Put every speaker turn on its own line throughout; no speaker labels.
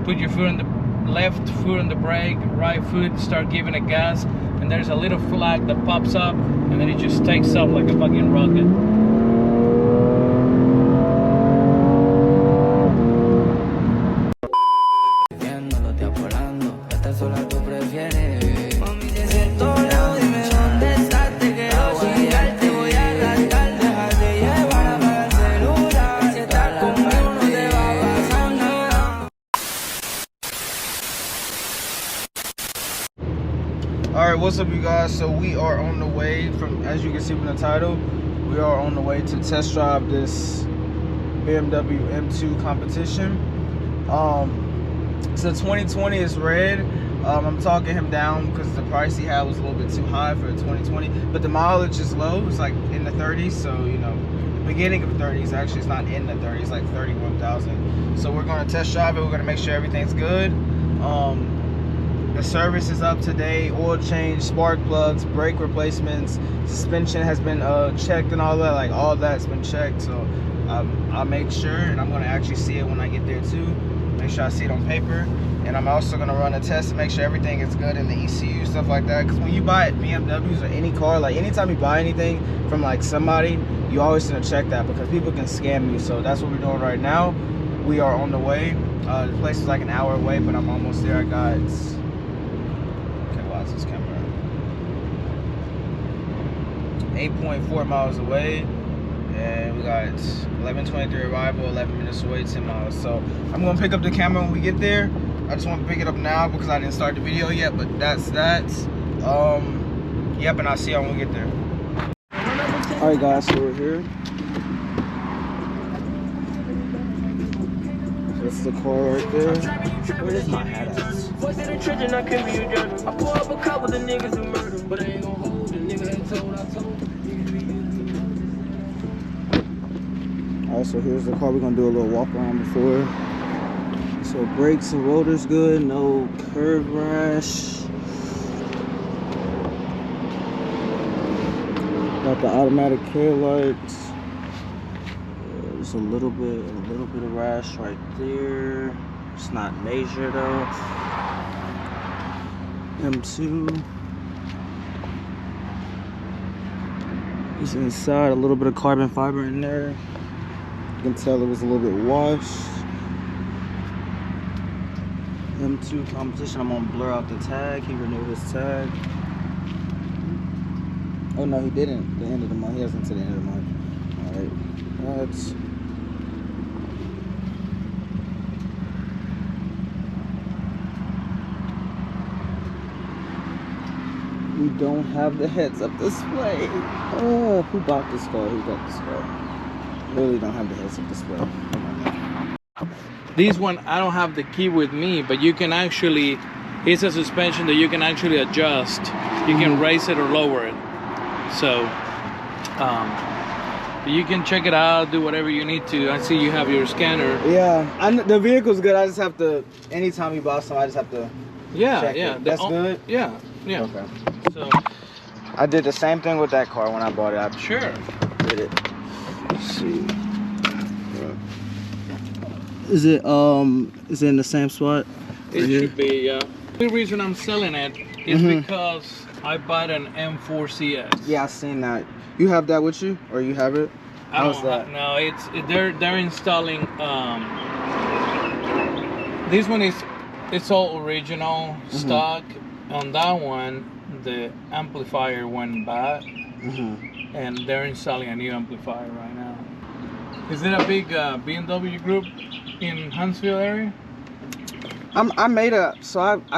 put your foot on the left foot on the brake, right foot start giving it gas, and there's a little flag that pops up, and then it just takes off like a fucking rocket.
Alright, what's up, you guys? So we are on the way from, as you can see from the title, we are on the way to test drive this BMW M2 competition. So 2020 is red. I'm talking him down because the price he had was a little bit too high for a 2020, but the mileage is low. It's like in the 30s, so you know, the beginning of 30s. Actually, it's not in the 30s, like 31,000. So we're going to test drive it. We're going to make sure everything's good. The service is up to date, oil change, spark plugs, brake replacements, suspension has been checked and all that, like all that's been checked. So I'll make sure, and I'm gonna actually see it when I get there too. Make sure I see it on paper. And I'm also gonna run a test to make sure everything is good in the ECU, stuff like that. Because when you buy BMWs or any car, like anytime you buy anything from like somebody, you always gonna check that because people can scam you. So that's what we're doing right now. We are on the way. The place is like an hour away, but I'm almost there. I got, this camera 8.4 miles away, and we got 11:23 arrival, 11 minutes away, 10 miles. So I'm gonna pick up the camera when we get there. I just want to pick it up now because I didn't start the video yet, but that's that. Yep, and I'll see y'all when we get there. All right, guys, so we're here. That's the car right there. Where is my hat at? Was it a trench and I couldn't be a judge? I pull up a couple of the niggas who murdered, but I ain't gonna hold the nigga that told, I told. Alright, so here's the car. We're gonna do a little walk around before. So brakes and rotors good, no curb rash. Got the automatic taillights. There's a little bit of rash right there. It's not major though. M2 is inside, a little bit of carbon fiber in there. You can tell it was a little bit washed. M2 competition. I'm gonna blur out the tag. He renewed his tag. Oh no, he didn't. The end of the month. He hasn't to the end of the month. All right, that's. We don't have the heads-up display. Oh, who bought this car? Who got this car? Really don't have the heads-up display.
This one, I don't have the key with me, but you can actually, it's a suspension that you can actually adjust. You can raise it or lower it. So, you can check it out, do whatever you need to. I see you have your scanner.
Yeah, the vehicle's good. I just have to, anytime you buy something, I just have to check it. That's good?
Yeah, yeah.
Okay.
So
I did the same thing with that car when I bought it. I
sure
did it. Let's see. Is it in the same spot?
It should be, yeah. The reason I'm selling it is because I bought an M4 CS.
Yeah, I seen that. You have that with you, or you have it? How's that?
No, they're installing. This one it's all original stock. On that one, the amplifier went bad, and they're installing a new amplifier right now. Is it a big BMW group in Huntsville area?
I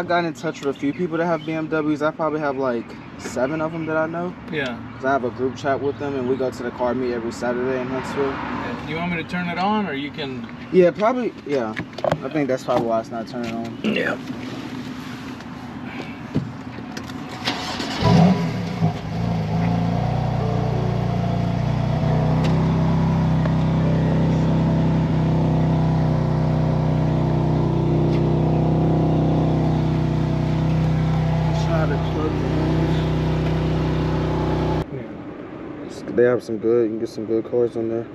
got in touch with a few people that have BMWs. I probably have like 7 of them that I know.
Yeah.
Cause I have a group chat with them, and we go to the car meet every Saturday in Huntsville.
Do you want me to turn it on, or you can?
Yeah, probably. Yeah, I think that's probably why it's not turning on.
Yeah.
They have some good, you can get some good cars on there.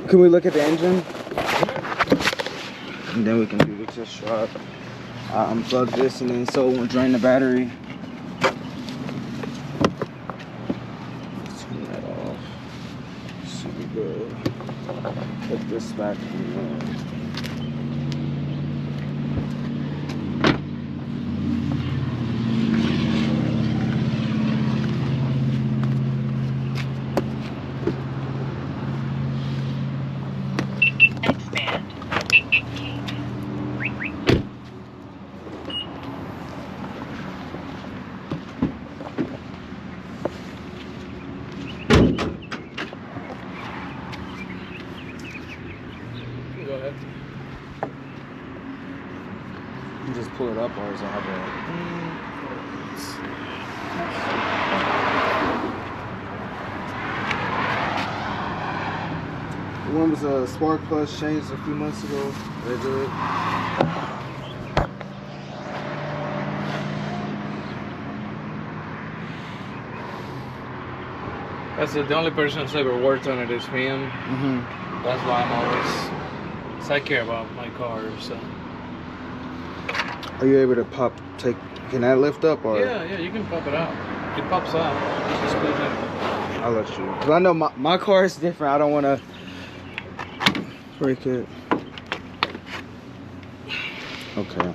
Can we look at the engine? and then we can do the test drive. I unplug this and then so it won't drain the battery. Let's turn that off. Should be good. Put this back in there.
Go ahead.
You just pull it up, or does it have a... One was a Spark Plus changed a few months ago. Very good.
That's the only person that's ever worked on it is him. That's why I'm always, cause I care about my cars. So.
Are you able to can that lift up or?
Yeah, you can pop it out. It pops out. Just put it in.
I'll let you. Cause I know my car is different. I don't want to break it. Okay.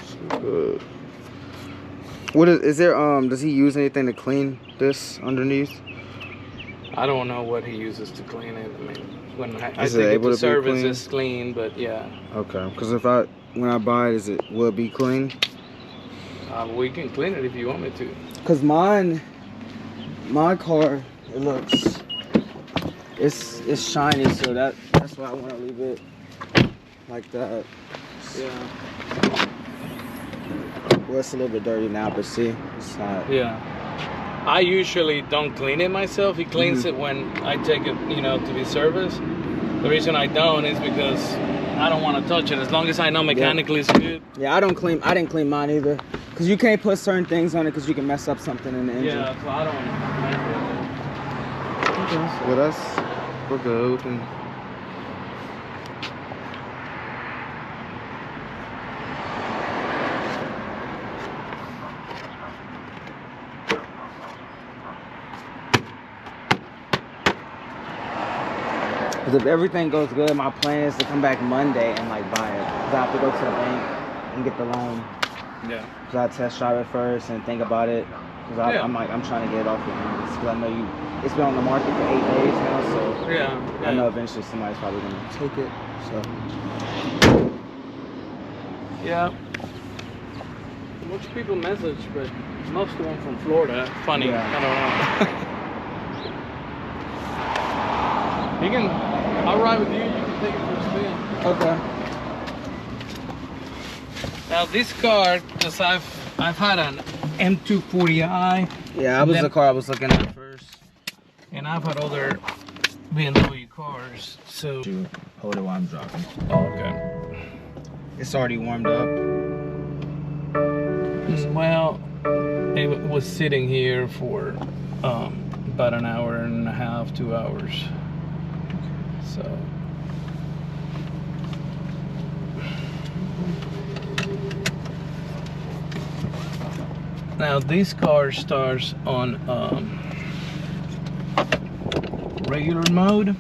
So good. What is there? Does he use anything to clean this underneath?
I don't know what he uses to clean it. I mean, when I
Is
think
it able
the
to be
service
clean?
is clean, but yeah.
Okay. Cause when I buy it, will it be clean?
We can clean it if you want me to.
Cause my car, it looks, it's shiny, so that's why I want to leave it like that.
Yeah.
Well, it's a little bit dirty now, but see, it's not.
Yeah. I usually don't clean it myself. He cleans it when I take it, to be serviced. The reason I don't is because I don't want to touch it. As long as I know mechanically it's good.
Yeah, I didn't clean mine either. Cause you can't put certain things on it because you can mess up something in the engine.
Yeah, so I don't.
Well, we're good. We can. Because if everything goes good, my plan is to come back Monday and buy it. Because I have to go to the bank and get the loan.
Yeah.
Because I test drive it first and think about it. Because I'm trying to get it off your hands. Because I know it's been on the market for 8 days now, so
yeah.
I know eventually somebody's probably gonna take it. So
yeah. Most people message, but most of them from Florida. Funny.
Yeah.
I don't know. I'll ride with you. You can take it for a spin.
okay.
Now this car, because I've had an M240i.
Yeah, that was the car I was looking at first.
And I've had other BMW cars. So
Hold it while I'm dropping.
oh, okay.
It's already warmed up.
Well, it was sitting here for about an hour and a half, 2 hours. So now this car starts on regular mode,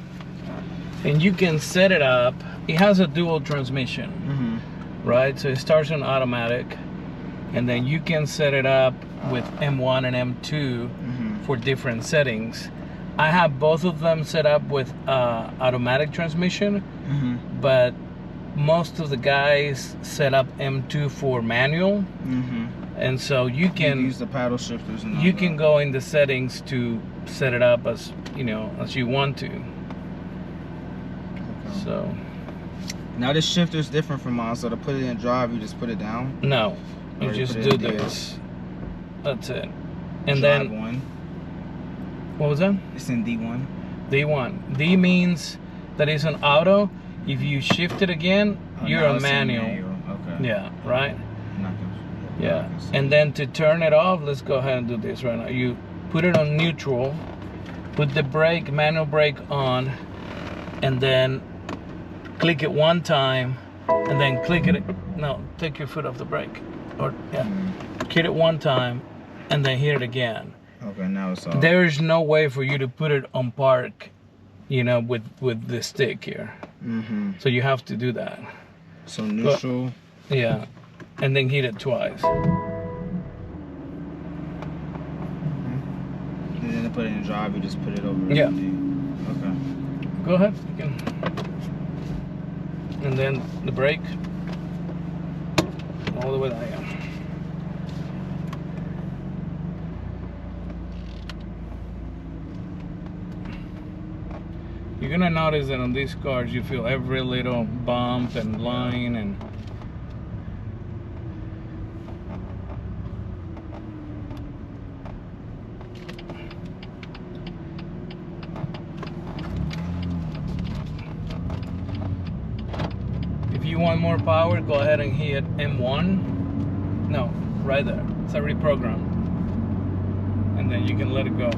and you can set it up. It has a dual transmission, right? So it starts on automatic, and then you can set it up with M1 and M2 for different settings. I have both of them set up with automatic transmission, but most of the guys set up M2 for manual, and so you can
use the paddle shifters. And
you can go in the settings to set it up as as you want to.
Okay.
So
now this shifter is different from mine. So to put it in drive, you just put it down.
no, you
Or
just
put it
do
in DS.
this. That's it. And
Drive
then
one.
what was that?
It's in D1.
D1. D means that it's an auto. If you shift it again, you're
now
a
it's in
manual.
Okay.
Yeah, right?
I'm not gonna-
Yeah. And then to turn it off, let's go ahead and do this right now. You put it on neutral, put the manual brake on, and then click it one time, and then click it. No, take your foot off the brake. Or yeah, hit it one time, and then hit it again.
Okay, now it's off.
There is no way for you to put it on park, you know, with the stick here. So you have to do that.
So neutral.
But, yeah, and then hit it twice.
And then to put it in drive, you just put it over.
Yeah.
Okay.
Go ahead. You can. And then the brake. All the way down. Yeah. You're gonna notice that on these cars you feel every little bump and line and if you want more power, go ahead and hit M1. No, right there. It's already programmed. And then you can let it go.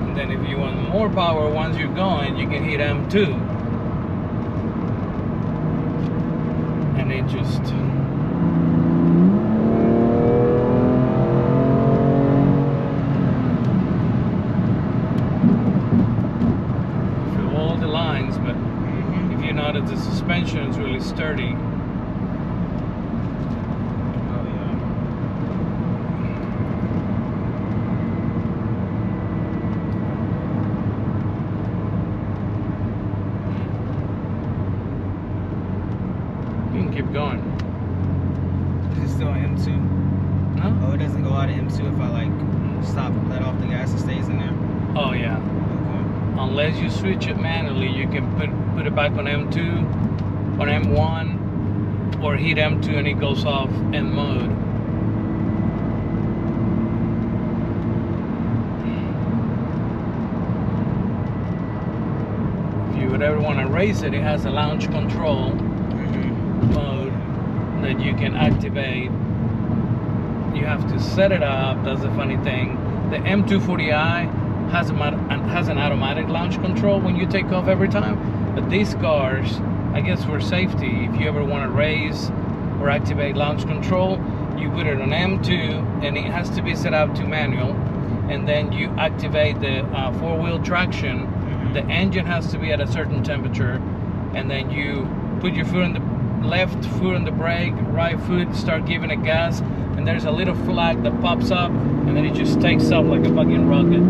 And then if you want more power once you're going, you can hit M2. And it just that the suspension is really sturdy.
Oh yeah.
You can keep going.
Is it still M2?
Huh?
Oh, it doesn't go out of M2 if I like stop and let off the gas, it stays in there?
Oh yeah.
Okay.
Unless you switch it manually, you can put it back on M2, on M1, or hit M2 and it goes off in mode. If you would ever want to race it, it has a launch control mode that you can activate. You have to set it up. That's the funny thing. The M240i has an automatic launch control when you take off every time, but these cars, I guess for safety, if you ever want to raise or activate launch control, you put it on M2 and it has to be set up to manual, and then you activate the four-wheel traction. The engine has to be at a certain temperature, and then you put your foot on the left foot on the brake, right foot, start giving it gas, and there's a little flag that pops up, and then it just takes off like a fucking rocket.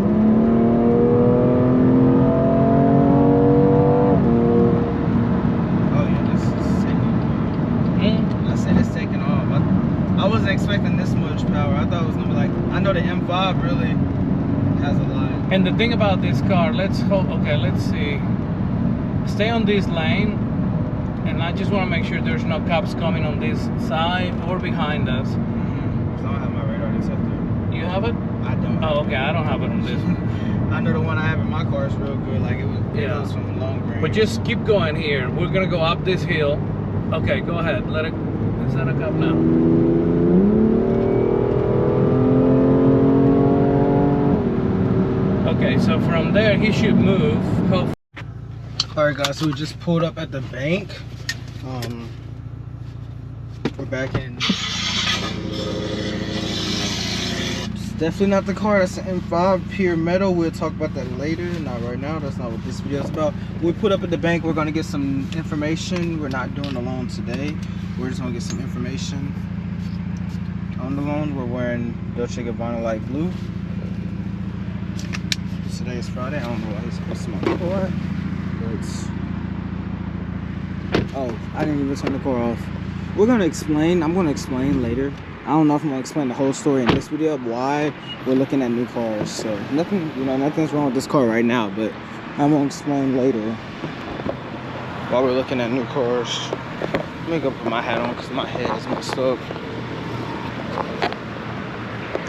I wasn't expecting this much power. I thought it was gonna be like, I know the M5 really has a lot.
And the thing about this car, let's see. Stay on this lane, and I just want to make sure there's no cops coming on this side or behind us.
So I don't have my radar detector.
You have it?
I don't.
Oh, okay. I don't have it on this one.
I know the one I have in my car is real good. Like it was from long range.
But just keep going here. We're gonna go up this hill. Okay, go ahead. Let it. Is that a cop now? Okay, so from there he should move.
Alright guys, so we just pulled up at the bank. We're back in. It's definitely not the car, that's an M5 pure metal. We'll talk about that later, not right now. That's not what this video is about. We put up at the bank, we're gonna get some information. We're not doing the loan today. We're just gonna get some information on the loan. We're wearing Dolce & Gabbana light blue. Today is Friday. I don't know why he's supposed to smell the car. Oh, I didn't even turn the car off. I'm gonna explain later. I don't know if I'm gonna explain the whole story in this video of why we're looking at new cars. So nothing's wrong with this car right now, but I'm gonna explain later why we're looking at new cars. Let me go put my hat on because my head is messed up.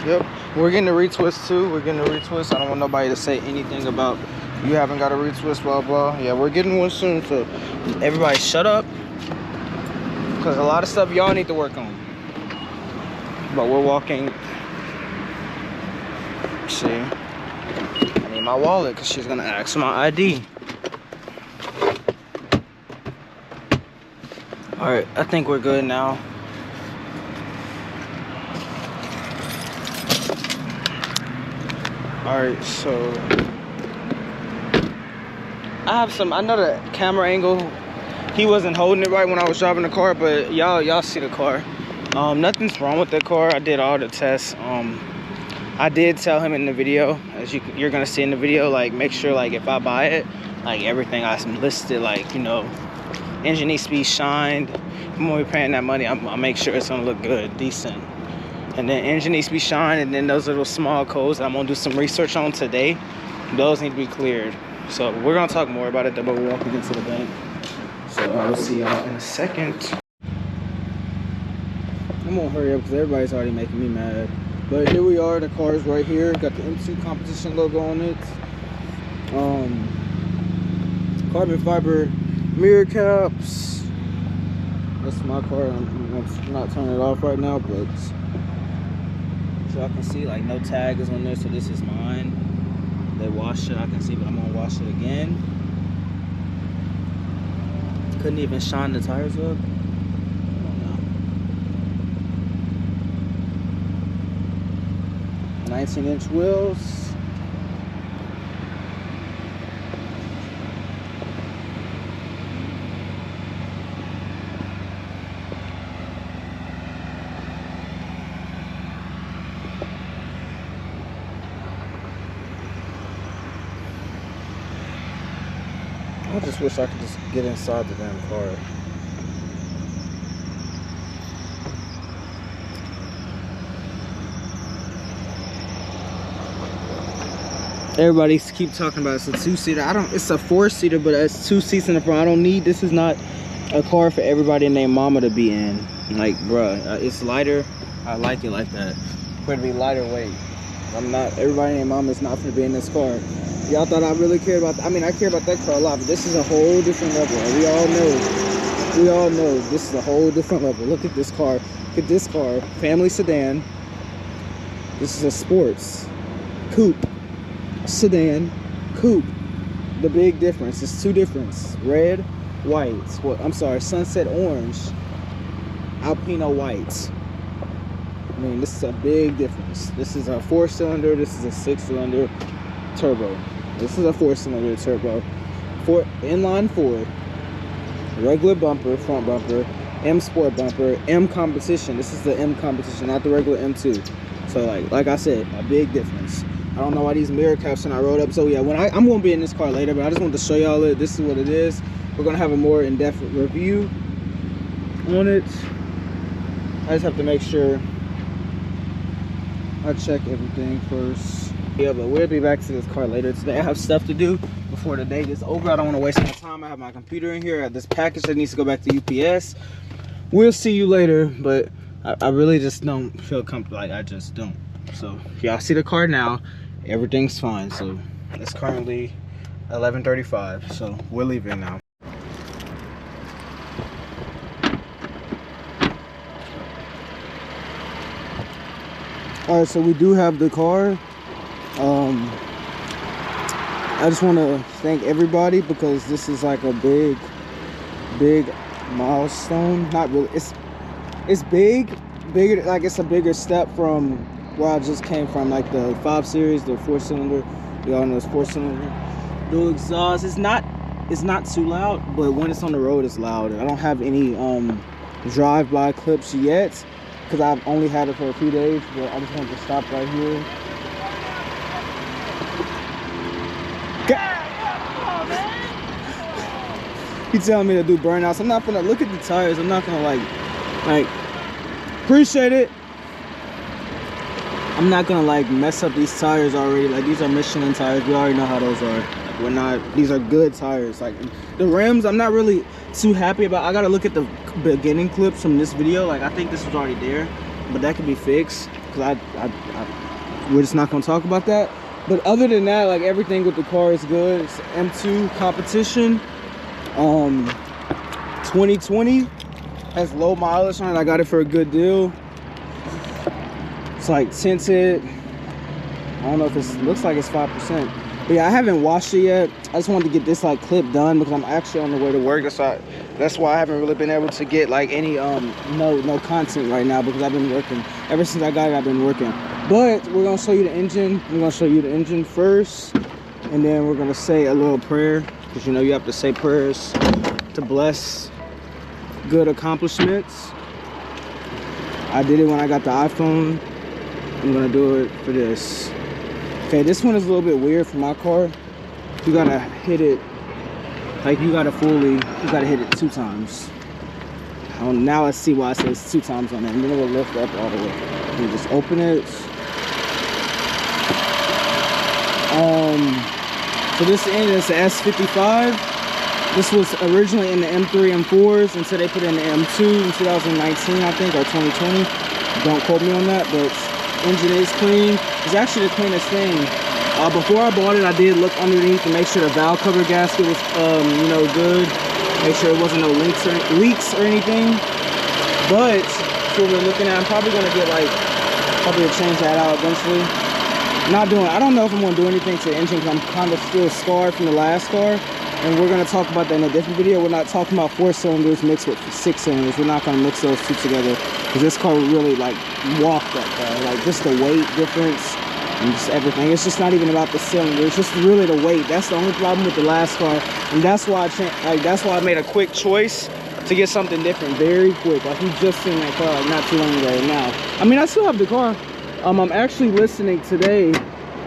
Yep, we're getting a retwist too. We're getting a retwist. I don't want nobody to say anything about you haven't got a retwist, blah blah. Yeah, we're getting one soon, so everybody shut up, because a lot of stuff y'all need to work on. But we're walking See, I need my wallet because she's gonna ask for my ID. All right, I think we're good now. All right, so I know the camera angle, he wasn't holding it right when I was driving the car, but y'all see the car. Nothing's wrong with the car. I did all the tests. I did tell him in the video, as you're gonna see in the video, like, make sure, like, if I buy it, like, everything I listed, like, you know, engine needs to be shined. I'm gonna be paying that money, I'll make sure it's gonna look good, decent. And then engine needs to be shined, and then those little small codes that I'm gonna do some research on today, those need to be cleared. So we're gonna talk more about it, but we're walking into the bank. So I will see y'all in a second. I'm gonna hurry up because everybody's already making me mad. But here we are, the car's right here. Got the M2 competition logo on it. Carbon fiber mirror caps. That's my car. I'm not turning it off right now, but so I can see, like, no tag is on there, so this is mine. They washed it, I can see, but I'm gonna wash it again. Couldn't even shine the tires up. 19-inch wheels. I just wish I could just get inside the damn car. Everybody keep talking about it's a two-seater. It's a four-seater, but it's 2 seats in the front. I don't need, this is not a car for everybody and their mama to be in. Like, bruh, it's lighter. I like it like that. For it to be lighter weight. Everybody and their mama is not gonna be in this car. Y'all thought I really cared about, I mean, I care about that car a lot, but this is a whole different level. We all know this is a whole different level. Look at this car. Look at this car. Family sedan. This is a sports coupe. Sedan, coupe. The big difference is two difference: red, white. Well, I'm sorry, sunset orange, alpino white. I mean, this is a big difference. This is a 4-cylinder. This is a 6-cylinder turbo. This is a 4-cylinder turbo. Inline 4, regular bumper, front bumper, M Sport bumper, M competition. This is the M competition, not the regular M2. So like I said, a big difference. I don't know why these mirror caps and I rode up. So yeah, I'm gonna be in this car later, but I just wanted to show y'all it. This is what it is. We're gonna have a more in-depth review on it. I just have to make sure I check everything first. Yeah, but we'll be back to this car later today. I have stuff to do before the day is over. I don't want to waste my time. I have my computer in here. I have this package that needs to go back to UPS. We'll see you later, but I really just don't feel comfortable. Like, I just don't. So y'all see the car now. Everything's fine. So it's currently 11:35. So we're leaving now. All right, so we do have the car. I just want to thank everybody because this is like a big milestone. Not really. It's bigger. Like, it's a bigger step from where I just came from. Like the 5 Series, the 4-cylinder. Y'all know it's 4-cylinder. Dual exhaust. It's not too loud, but when it's on the road, it's loud. I don't have any drive-by clips yet, because I've only had it for a few days, but I just wanted to stop right here. He's telling me to do burnouts. I'm not gonna look at the tires. I'm not gonna like appreciate it. I'm not gonna like mess up these tires already. Like, these are Michelin tires. We already know how those are. Like, we're not, these are good tires. Like, the rims, I'm not really too happy about. I gotta look at the beginning clips from this video. Like, I think this was already there, but that could be fixed, because we're just not gonna talk about that. But other than that, like, everything with the car is good. It's M2 competition. 2020 has low mileage on it. I got it for a good deal. It's like tinted. don't know if it looks like it's 5%. But yeah, I haven't washed it yet. I just wanted to get this like clip done because I'm actually on the way to work. That's why I haven't really been able to get like any no content right now, because I've been working. Ever since I got it, I've been working. But we're gonna show you the engine. I'm gonna show you the engine first, and then we're gonna say a little prayer, because you know you have to say prayers to bless good accomplishments. I did it when I got the iPhone. I'm gonna do it for this. Okay, this one is a little bit weird for my car. You gotta hit it, like you gotta hit it 2 times. Now let's see why it says 2 times on there. And then it will lift up all the way. You just open it. So this engine is the S55. This was originally in the M3, M4s, until they put it in the M2 in 2019, I think, or 2020. Don't quote me on that, but engine is clean. It's actually the cleanest thing. Before I bought it, I did look underneath to make sure the valve cover gasket was, you know, good. Make sure it wasn't no leaks or anything. But that's what we're looking at. I'm probably gonna get probably change that out eventually. I don't know if I'm gonna do anything to the engine, because I'm kind of still scarred from the last car. And we're gonna talk about that in a different video. We're not talking about 4 cylinders mixed with 6 cylinders. We're not gonna mix those two together, because this car really like walked that car. Like just the weight difference and just everything. It's just not even about the cylinder. It's just really the weight. That's the only problem with the last car, and that's why that's why I made a quick choice to get something different, very quick. Like you just seen that car like not too long ago. Now, I mean, I still have the car. I'm actually listening today.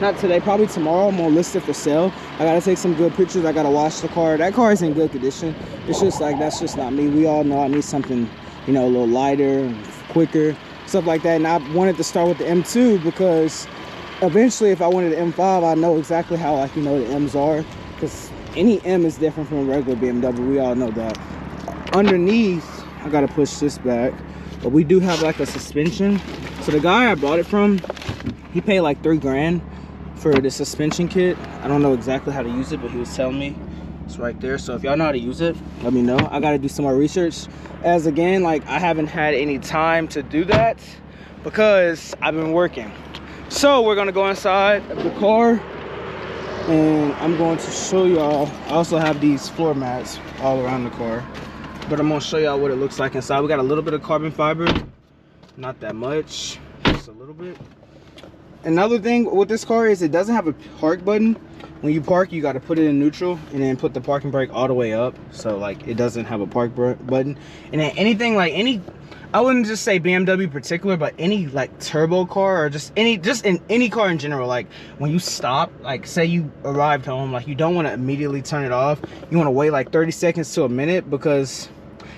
Not today, probably tomorrow. I'm gonna list it for sale. I gotta take some good pictures. I gotta wash the car. That car is in good condition. It's just like, that's just not me. We all know I need something, you know, a little lighter and quicker, stuff like that. And I wanted to start with the M2, because eventually if I wanted the M5, I know exactly how, like, you know, the M's are, because any M is different from a regular BMW. We all know that. Underneath, I gotta push this back, but we do have like a suspension. So the guy I bought it from, he paid like 3 grand for the suspension kit. I don't know exactly how to use it, but he was telling me it's right there. So if y'all know how to use it, let me know. I got to do some more research, as again, like, I haven't had any time to do that because I've been working. So we're gonna go inside of the car, and I'm going to show y'all. I also have these floor mats all around the car, but I'm gonna show y'all what it looks like inside. We got a little bit of carbon fiber, not that much, just a little bit. Another thing with this car is it doesn't have a park button. When you park, you got to put it in neutral and then put the parking brake all the way up. So like, it doesn't have a park button. And then anything like I wouldn't just say BMW particular, but any like turbo car, or just in any car in general, like when you stop, like say you arrived home, like you don't want to immediately turn it off. You want to wait like 30 seconds to a minute, because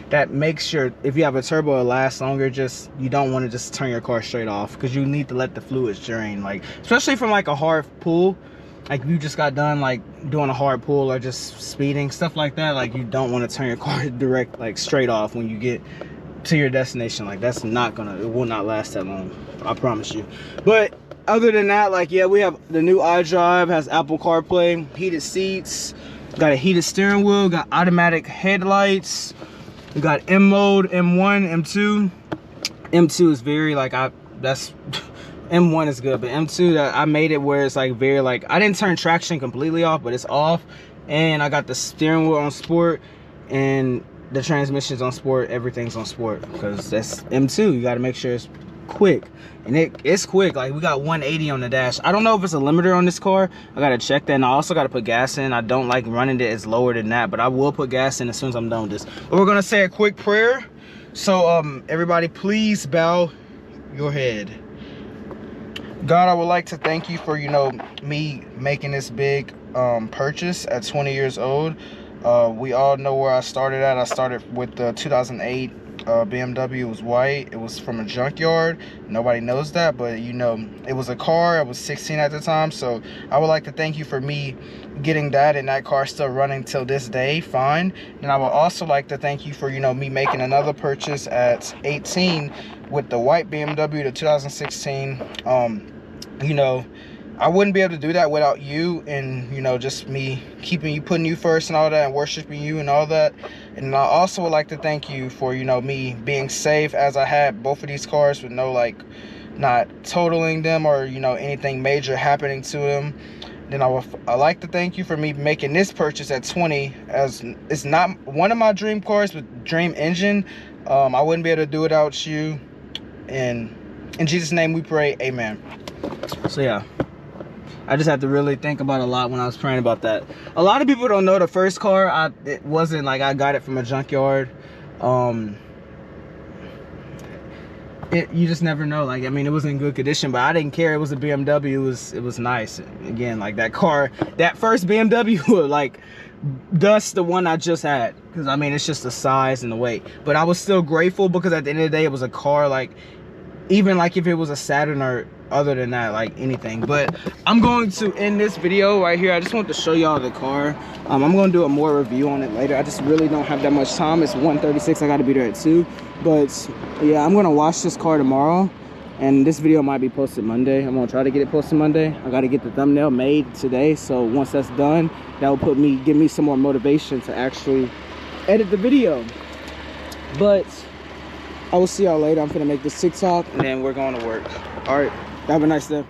that makes sure if you have a turbo, it'll last longer. You don't want to just turn your car straight off, because you need to let the fluids drain, like especially from like a hard pull. Like you just got done like doing a hard pull or just speeding, stuff like that. Like you don't want to turn your car like straight off when you get to your destination. Like that's not gonna, it will not last that long, I promise you. But other than that, like, yeah, we have the new iDrive, has Apple CarPlay, heated seats, got a heated steering wheel, got automatic headlights. We got M mode, M1, M2. M2 is very like, M1 is good, but M2, I made it where it's like very like, I didn't turn traction completely off, but it's off. And I got the steering wheel on sport, and the transmission's on sport. Everything's on sport, because that's M2. You got to make sure it's quick, and it's quick. Like we got 180 on the dash. I don't know if it's a limiter on this car. I gotta check that, and I also gotta put gas in. I don't like running it as lower than that, but I will put gas in as soon as I'm done with this. But we're gonna say a quick prayer. So everybody, please bow your head. God, I would like to thank you for, you know, me making this big purchase at 20 years old. We all know where I started at. I started with the 2008 BMW. It was white. It was from a junkyard. Nobody knows that, but you know, it was a car. I was 16 at the time. So I would like to thank you for me getting that, and that car still running till this day fine. And I would also like to thank you for, you know, me making another purchase at 18 with the white BMW, the 2016. You know, I wouldn't be able to do that without you, and you know, just me putting you first and all that, and worshiping you and all that. And I also would like to thank you for, you know, me being safe, as I had both of these cars with no not totaling them or, you know, anything major happening to them. Then I like to thank you for me making this purchase at 20, as it's not one of my dream cars with dream engine. I wouldn't be able to do it without you, and in Jesus' name we pray, amen. So yeah, I just had to really think about a lot when I was praying about that. A lot of people don't know the first car, it wasn't like I got it from a junkyard. You just never know. Like, I mean, it was in good condition, but I didn't care. It was a BMW. It was nice. Again, like that car, that first BMW, like thus the one I just had, because I mean, it's just the size and the weight. But I was still grateful, because at the end of the day, it was a car. Like, even like if it was a Saturn or other than that, like anything. But I'm going to end this video right here. I just want to show y'all the car. I'm going to do a more review on it later. I just really don't have that much time. It's 1:36. I got to be there at 2. But yeah, I'm going to wash this car tomorrow, and this video might be posted Monday. I'm going to try to get it posted Monday. I got to get the thumbnail made today, so once that's done, that will give me some more motivation to actually edit the video. But I will see y'all later. I'm gonna make this TikTok, and then we're going to work. All right, have a nice day.